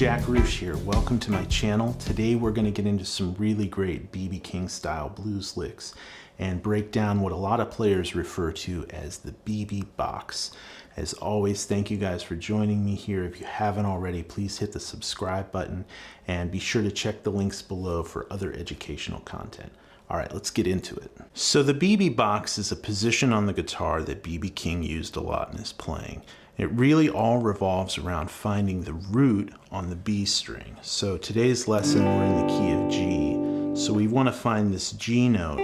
Jack Ruch here. Welcome to my channel. Today we're going to get into some really great B.B. King style blues licks and break down what a lot of players refer to as the B.B. box. As always, thank you guys for joining me here. If you haven't already, please hit the subscribe button and be sure to check the links below for other educational content. All right, let's get into it. So the B.B. box is a position on the guitar that B.B. King used a lot in his playing. It really all revolves around finding the root on the B string. So today's lesson, we're in the key of G. So we want to find this G note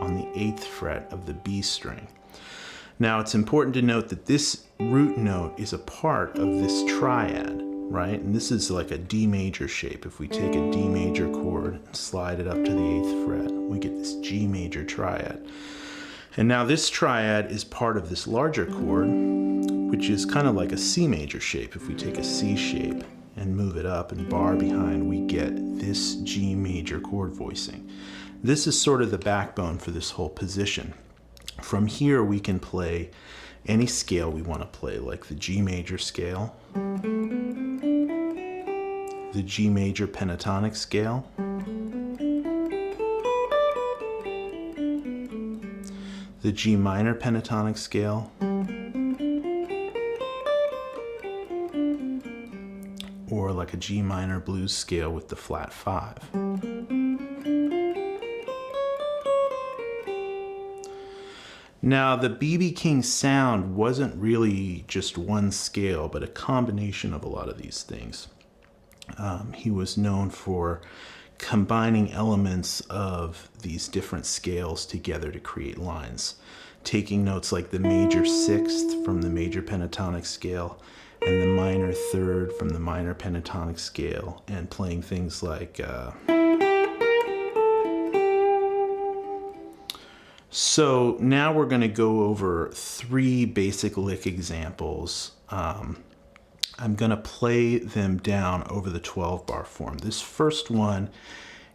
on the 8th fret of the B string. Now it's important to note that this root note is a part of this triad, right? And this is like a D major shape. If we take a D major chord and slide it up to the 8th fret, we get this G major triad. And now this triad is part of this larger chord, which is kind of like a C major shape. If we take a C shape and move it up and bar behind, we get this G major chord voicing. This is sort of the backbone for this whole position. From here we can play any scale we want to play, like the G major scale, the G major pentatonic scale, the G minor pentatonic scale, or like a G minor blues scale with the flat 5. Now the B.B. King sound wasn't really just one scale, but a combination of a lot of these things. He was known for combining elements of these different scales together to create lines, taking notes like the major 6th from the major pentatonic scale and the minor 3rd from the minor pentatonic scale, and playing things like So now we're going to go over 3 basic lick examples. I'm going to play them down over the 12-bar form. This first one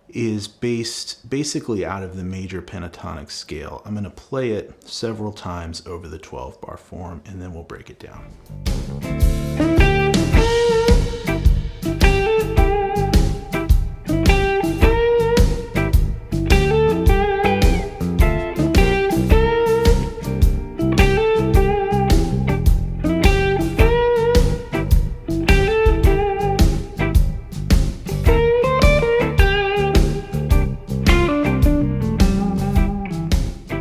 is based basically out of the major pentatonic scale. I'm going to play it several times over the 12-bar form, and then we'll break it down.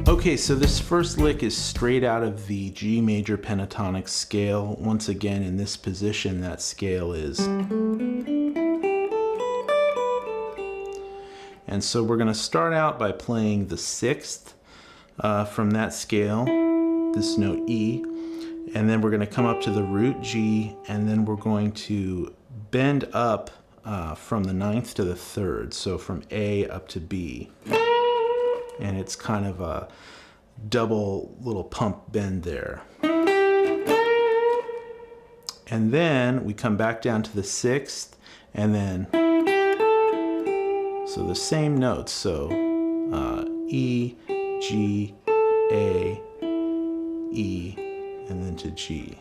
Okay, so this first lick is straight out of the G major pentatonic scale. Once again, in this position, that scale is. And so we're going to start out by playing the 6th from that scale, this note E, and then we're going to come up to the root G, and then we're going to bend up from the 9th to the 3rd, so from A up to B. And it's kind of a double little pump bend there. And then we come back down to the 6th, and then, so the same notes, so E, G, A, E, and then to G.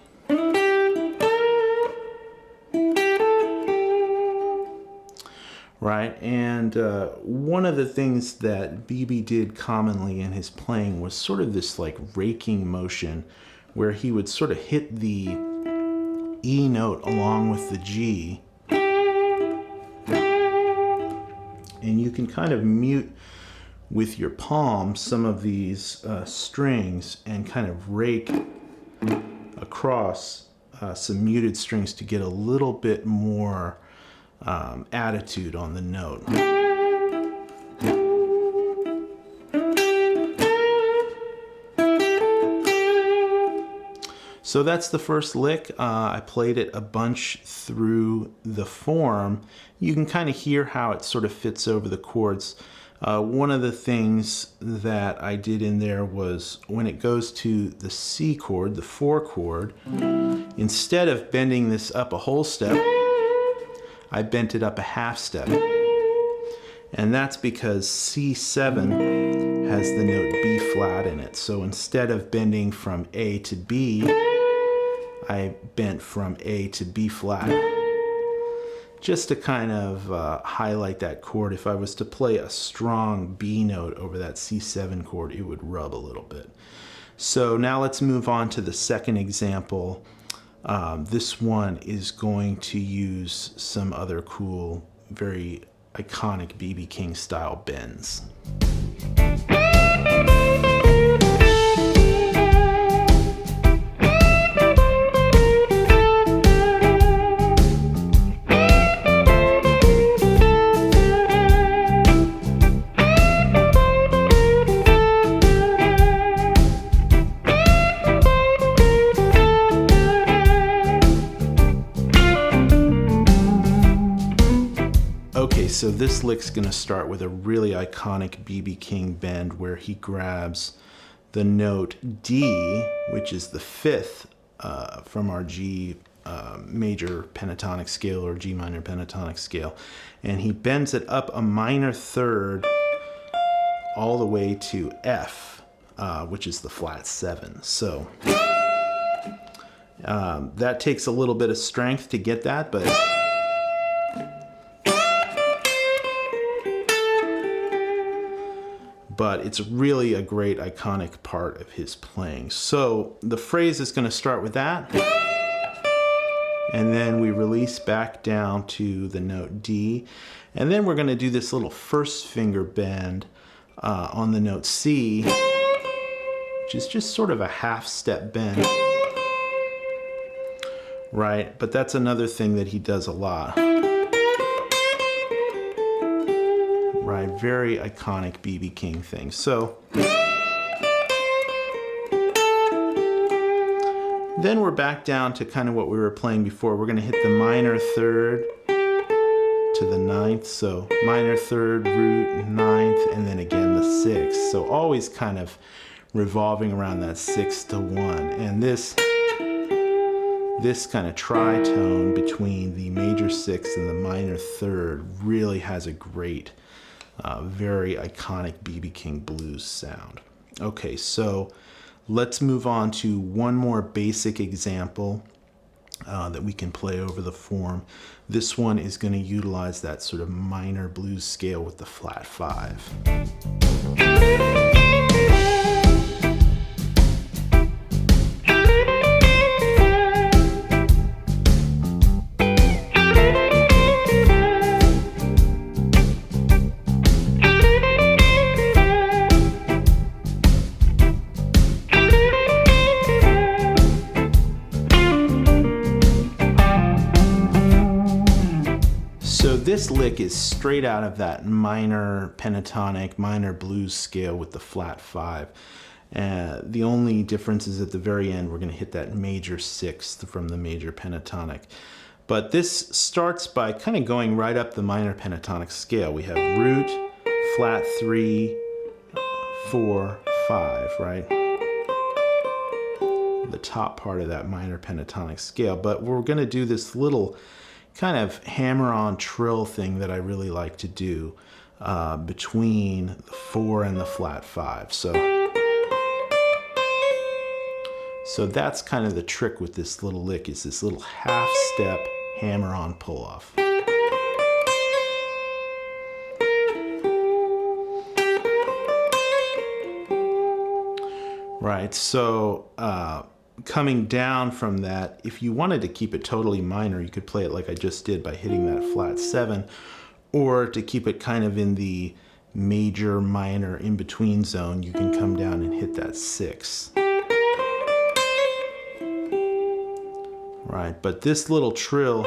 Right, and one of the things that B.B. did commonly in his playing was sort of this like raking motion where he would sort of hit the E note along with the G, and you can kind of mute with your palm some of these strings and kind of rake across some muted strings to get a little bit more attitude on the note. So that's the first lick. I played it a bunch through the form. You can kind of hear how it sort of fits over the chords. One of the things that I did in there was when it goes to the C chord, the 4 chord, instead of bending this up a whole step, I bent it up a half step. And that's because C7 has the note B flat in it. So instead of bending from A to B, I bent from A to B flat. just to kind of highlight that chord. If I was to play a strong B note over that C7 chord, it would rub a little bit. So now let's move on to the second example. This one is going to use some other cool, very iconic B.B. King style bends. So this lick's gonna start with a really iconic B.B. King bend where he grabs the note D, which is the fifth from our G major pentatonic scale or G minor pentatonic scale, and he bends it up a minor third all the way to F, which is the flat 7. So that takes a little bit of strength to get that, but it's really a great iconic part of his playing. So the phrase is going to start with that, and then we release back down to the note D, and then we're going to do this little first finger bend on the note C, which is just sort of a half step bend, right? But that's another thing that he does a lot. Right, very iconic B.B. King thing. So then we're back down to kind of what we were playing before. We're going to hit the minor third to the ninth. So minor third, root, ninth, and then again the sixth. So always kind of revolving around that 6 to 1. And this kind of tritone between the major 6th and the minor third really has a great very iconic B.B. King blues sound. Okay, so let's move on to one more basic example that we can play over the form. This one is going to utilize that sort of minor blues scale with the flat 5. This lick is straight out of that minor pentatonic, minor blues scale with the flat 5. The only difference is at the very end we're going to hit that major 6th from the major pentatonic. But this starts by kind of going right up the minor pentatonic scale. We have root, flat 3, 4, 5, right? The top part of that minor pentatonic scale. But we're going to do this little kind of hammer-on trill thing that I really like to do between the 4 and the flat 5. So that's kind of the trick with this little lick, is this little half-step hammer-on pull-off. Right, so coming down from that, if you wanted to keep it totally minor, you could play it like I just did by hitting that flat 7, or to keep it kind of in the major minor in between zone, you can come down and hit that 6. Right, but this little trill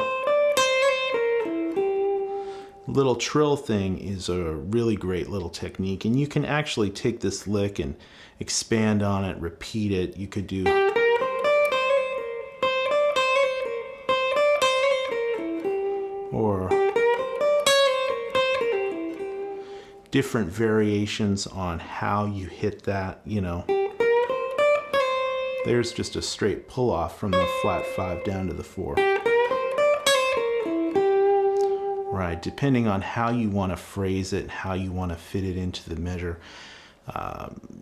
thing is a really great little technique, and you can actually take this lick and expand on it, repeat it. You could do or different variations on how you hit that, you know. There's just a straight pull off from the flat 5 down to the 4. Right, depending on how you want to phrase it, how you want to fit it into the measure.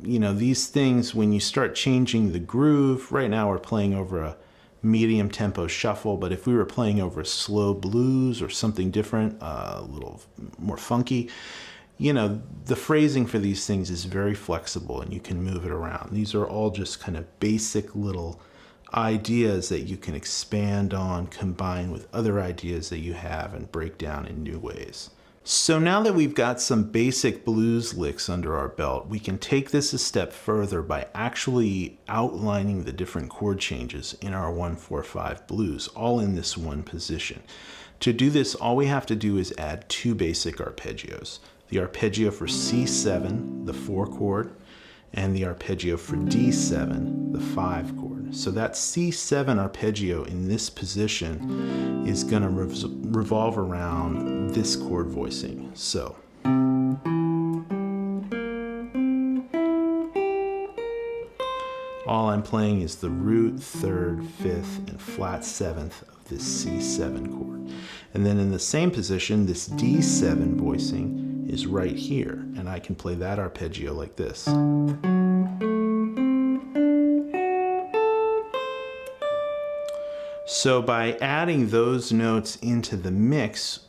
You know, these things, when you start changing the groove, right now we're playing over a medium tempo shuffle, but if we were playing over slow blues or something different, a little more funky, you know, the phrasing for these things is very flexible and you can move it around. These are all just kind of basic little ideas that you can expand on, combine with other ideas that you have, and break down in new ways. So now that we've got some basic blues licks under our belt, we can take this a step further by actually outlining the different chord changes in our 1-4-5 blues, all in this one position. To do this, all we have to do is add 2 basic arpeggios. The arpeggio for C7, the 4 chord, and the arpeggio for D7, the 5 chord. So that C7 arpeggio in this position is going to revolve around this chord voicing. So all I'm playing is the root, 3rd, 5th, and flat 7th of this C7 chord. And then in the same position, this D7 voicing is right here, and I can play that arpeggio like this. So by adding those notes into the mix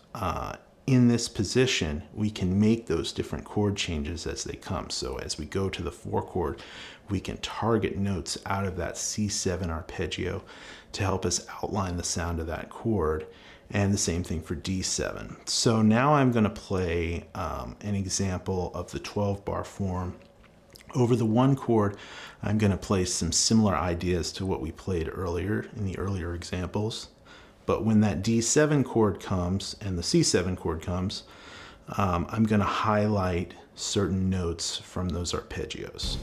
in this position, we can make those different chord changes as they come. So as we go to the 4 chord, we can target notes out of that C7 arpeggio to help us outline the sound of that chord. And the same thing for D7. So now I'm going to play an example of the 12-bar form. Over the 1 chord, I'm going to play some similar ideas to what we played earlier in the earlier examples. But when that D7 chord comes and the C7 chord comes, I'm going to highlight certain notes from those arpeggios.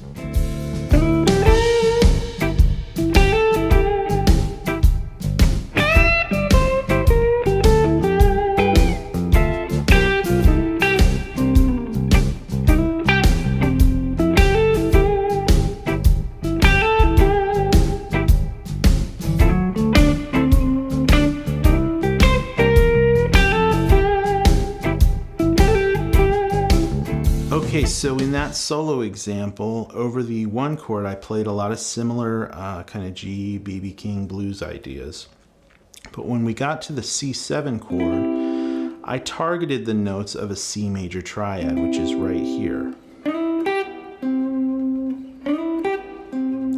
Okay, so in that solo example, over the 1 chord, I played a lot of similar kind of G, B.B. King blues ideas. But when we got to the C7 chord, I targeted the notes of a C major triad, which is right here.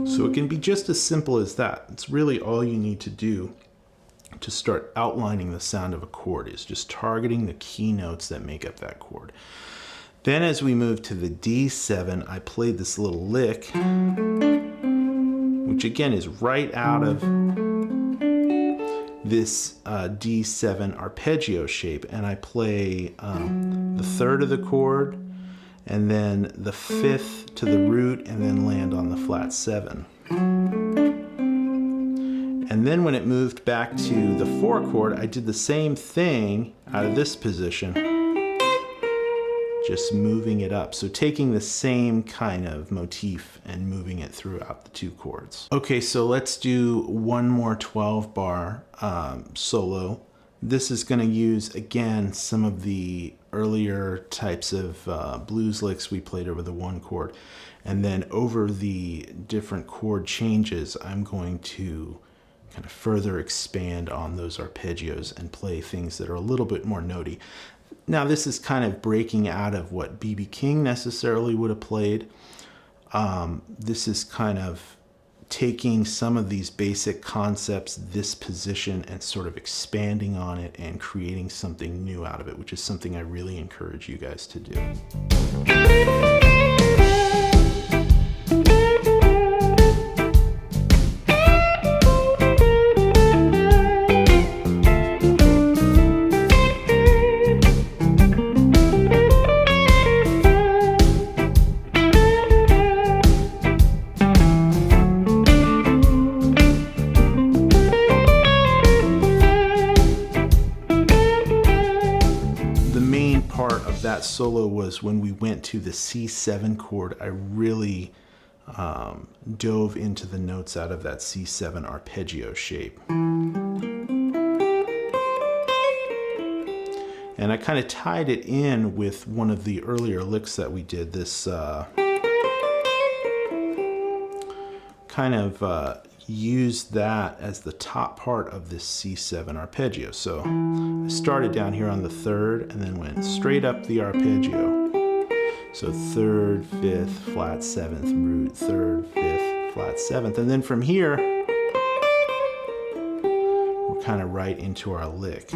So it can be just as simple as that. It's really all you need to do to start outlining the sound of a chord, is just targeting the key notes that make up that chord. Then as we move to the D7, I played this little lick, which again is right out of this D7 arpeggio shape, and I play the 3rd of the chord, and then the 5th to the root, and then land on the flat 7. And then when it moved back to the 4 chord, I did the same thing out of this position, just moving it up. So taking the same kind of motif and moving it throughout the 2 chords. Okay, so let's do one more 12-bar solo. This is going to use, again, some of the earlier types of blues licks we played over the 1 chord. And then over the different chord changes, I'm going to kind of further expand on those arpeggios and play things that are a little bit more notey. Now this is kind of breaking out of what B.B. King necessarily would have played. This is kind of taking some of these basic concepts, this position, and sort of expanding on it and creating something new out of it, which is something I really encourage you guys to do. That solo was when we went to the C7 chord. I really dove into the notes out of that C7 arpeggio shape. And I kind of tied it in with one of the earlier licks that we did, this kind of used that as the top part of this C7 arpeggio. So I started down here on the 3rd and then went straight up the arpeggio. So 3rd, 5th, flat 7th, root, 3rd, 5th, flat 7th. And then from here, we're kind of right into our lick.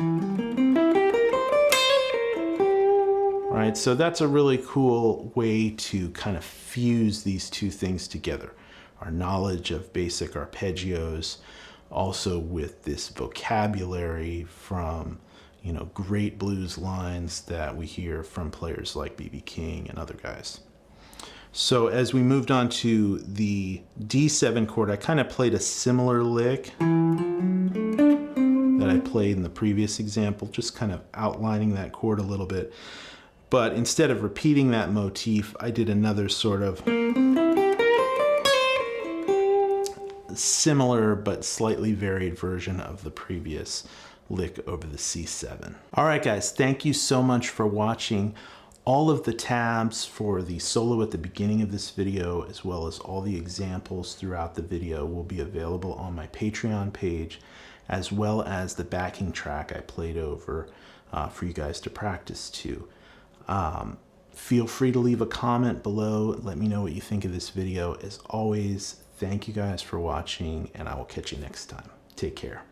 Right, so that's a really cool way to kind of fuse these two things together. Our knowledge of basic arpeggios, also with this vocabulary from, you know, great blues lines that we hear from players like B.B. King and other guys. So as we moved on to the D7 chord, I kind of played a similar lick that I played in the previous example, just kind of outlining that chord a little bit. But instead of repeating that motif, I did another sort of similar but slightly varied version of the previous lick over the C7. All right, guys, thank you so much for watching. All of the tabs for the solo at the beginning of this video, as well as all the examples throughout the video, will be available on my Patreon page, as well as the backing track I played over for you guys to practice to. Feel free to leave a comment below. Let me know what you think of this video. As always, thank you guys for watching, and I will catch you next time. Take care.